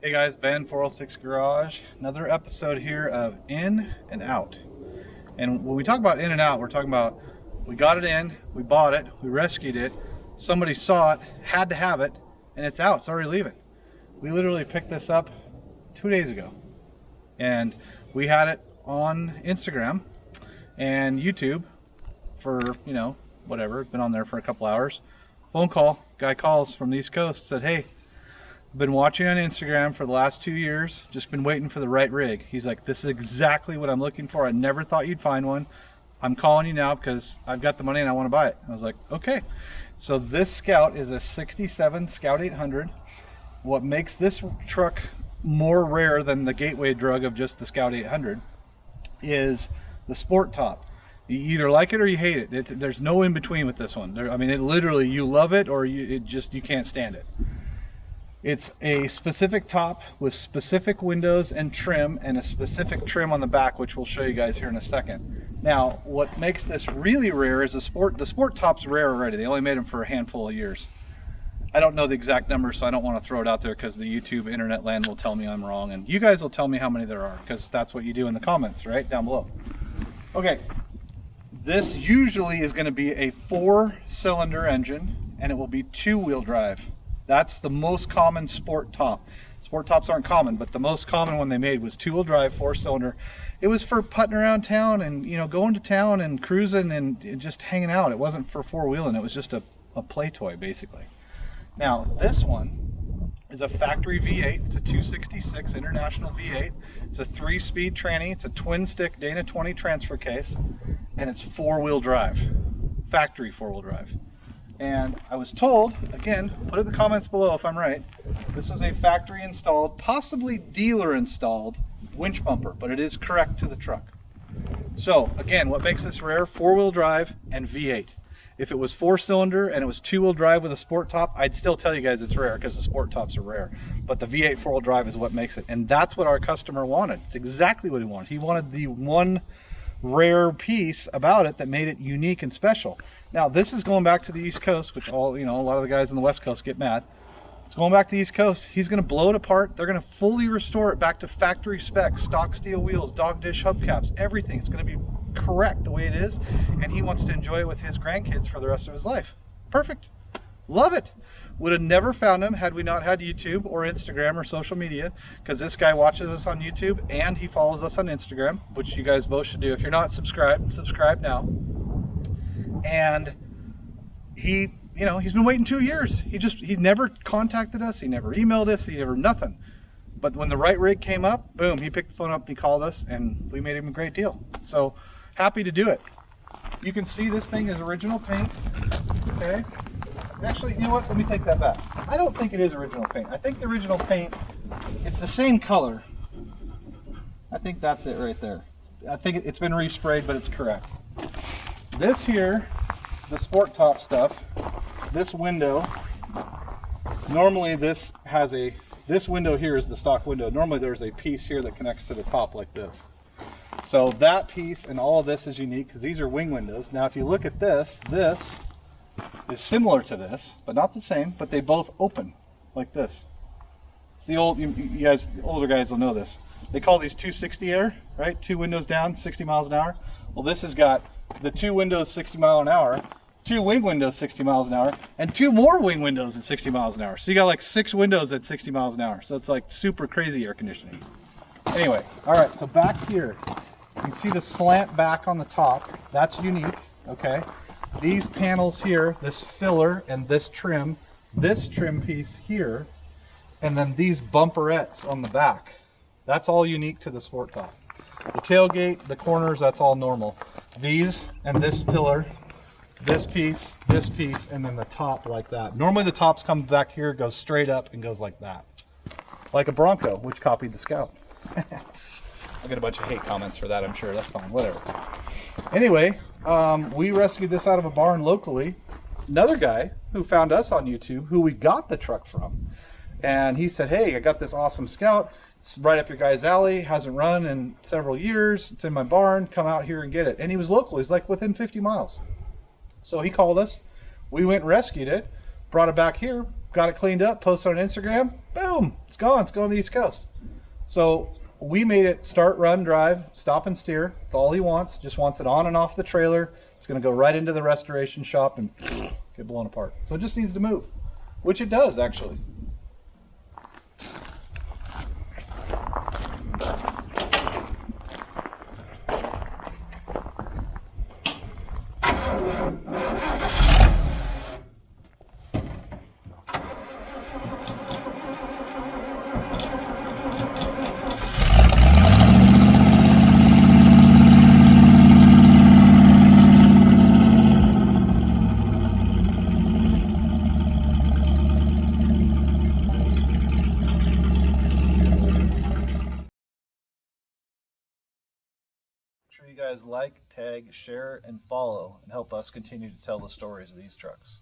Hey guys, Ben 406 Garage. Another episode here of In and Out. And when we talk about in and out, we're talking about we got it in, we bought it, we rescued it, somebody saw it, had to have it, and it's out, it's already leaving. We literally picked this up 2 days ago. And we had it on Instagram and YouTube for, whatever, it's been on there for a couple hours. Phone call, guy calls from the East Coast, said, hey, been watching on Instagram for the last 2 years, just been waiting for the right rig. He's like, this is exactly what I'm looking for. I never thought you'd find one. I'm calling you now because I've got the money and I want to buy it. I was like, okay. So this Scout is a 67 Scout 800. What makes this truck more rare than the gateway drug of just the Scout 800 is the Sporttop. You either like it or you hate it. There's no in between with this one. I mean, it literally, you love it or you can't stand it. It's a specific top with specific windows and trim, and a specific trim on the back, which we'll show you guys here in a second. Now, what makes this really rare is the Sporttop's rare already. They only made them for a handful of years. I don't know the exact numbers, so I don't want to throw it out there because the YouTube internet land will tell me I'm wrong, and you guys will tell me how many there are because that's what you do in the comments, right down below. Okay, this usually is going to be a 4-cylinder engine, and it will be 2-wheel drive. That's the most common sport top. Sport tops aren't common, but the most common one they made was 2-wheel drive, 4-cylinder. It was for putting around town and going to town and cruising and just hanging out. It wasn't for 4-wheeling. It was just a play toy basically. Now this one is a factory V8. It's a 266 International V8. It's a 3-speed tranny. It's a twin stick Dana 20 transfer case, and it's 4-wheel drive, factory 4-wheel drive. And I was told, again, put it in the comments below if I'm right, this is a factory installed, possibly dealer installed winch bumper, but it is correct to the truck. So again, what makes this rare? 4-wheel drive and V8. If it was 4-cylinder and it was 2-wheel drive with a sport top, I'd still tell you guys it's rare because the sport tops are rare. But the V8 4-wheel drive is what makes it. And that's what our customer wanted. It's exactly what he wanted. He wanted the one rare piece about it that made it unique and special. Now this is going back to the East Coast, which a lot of the guys on the West Coast get mad. It's going back to the East Coast. He's going to blow it apart. They're going to fully restore it back to factory specs, stock steel wheels, dog dish hubcaps, everything. It's going to be correct the way it is, and he wants to enjoy it with his grandkids for the rest of his life. Perfect. Love it. Would have never found him had we not had YouTube or Instagram or social media, because this guy watches us on YouTube and he follows us on Instagram, which you guys both should do. If you're not subscribed, subscribe now. And he's been waiting 2 years. He never contacted us, he never emailed us, he never nothing. But when the right rig came up, boom, he picked the phone up, he called us, and we made him a great deal. So happy to do it. You can see this thing is original paint. Okay. Actually, you know what? Let me take that back. I don't think it is original paint. I think the original paint, it's the same color. I think that's it right there. I think it's been resprayed, but it's correct. This here, the Sporttop stuff, this window, normally this window here is the stock window. Normally there's a piece here that connects to the top like this. So that piece and all of this is unique because these are wing windows. Now if you look at this is similar to this, but not the same, but they both open like this. It's the old, you guys, the older guys will know this. They call these 260 air, right? 2 windows down, 60 miles an hour. Well, this has got the 2 windows 60 miles an hour, 2 wing windows 60 miles an hour, and 2 more wing windows at 60 miles an hour. So you got like 6 windows at 60 miles an hour. So it's like super crazy air conditioning. Anyway, all right, so back here, you can see the slant back on the top. That's unique, okay? These panels here, this filler and this trim piece here, and then these bumperettes on the back. That's all unique to the Sporttop. The tailgate, the corners, that's all normal. These and this pillar, this piece, and then the top like that. Normally the tops come back here, goes straight up and goes like that. Like a Bronco, which copied the Scout. I'll get a bunch of hate comments for that, I'm sure. That's fine, whatever. Anyway, we rescued this out of a barn locally. Another guy who found us on YouTube, who we got the truck from, and he said, hey, I got this awesome Scout. It's right up your guy's alley, hasn't run in several years, it's in my barn, come out here and get it. And he was local, he's like within 50 miles. So he called us, we went and rescued it, brought it back here, got it cleaned up, posted on Instagram, boom, it's gone. It's going to the East Coast. So we made it start, run, drive, stop and steer. That's all he wants. Just wants it on and off the trailer. It's going to go right into the restoration shop and get blown apart. So it just needs to move, which it does actually. Make sure you guys like, tag, share, and follow, and help us continue to tell the stories of these trucks.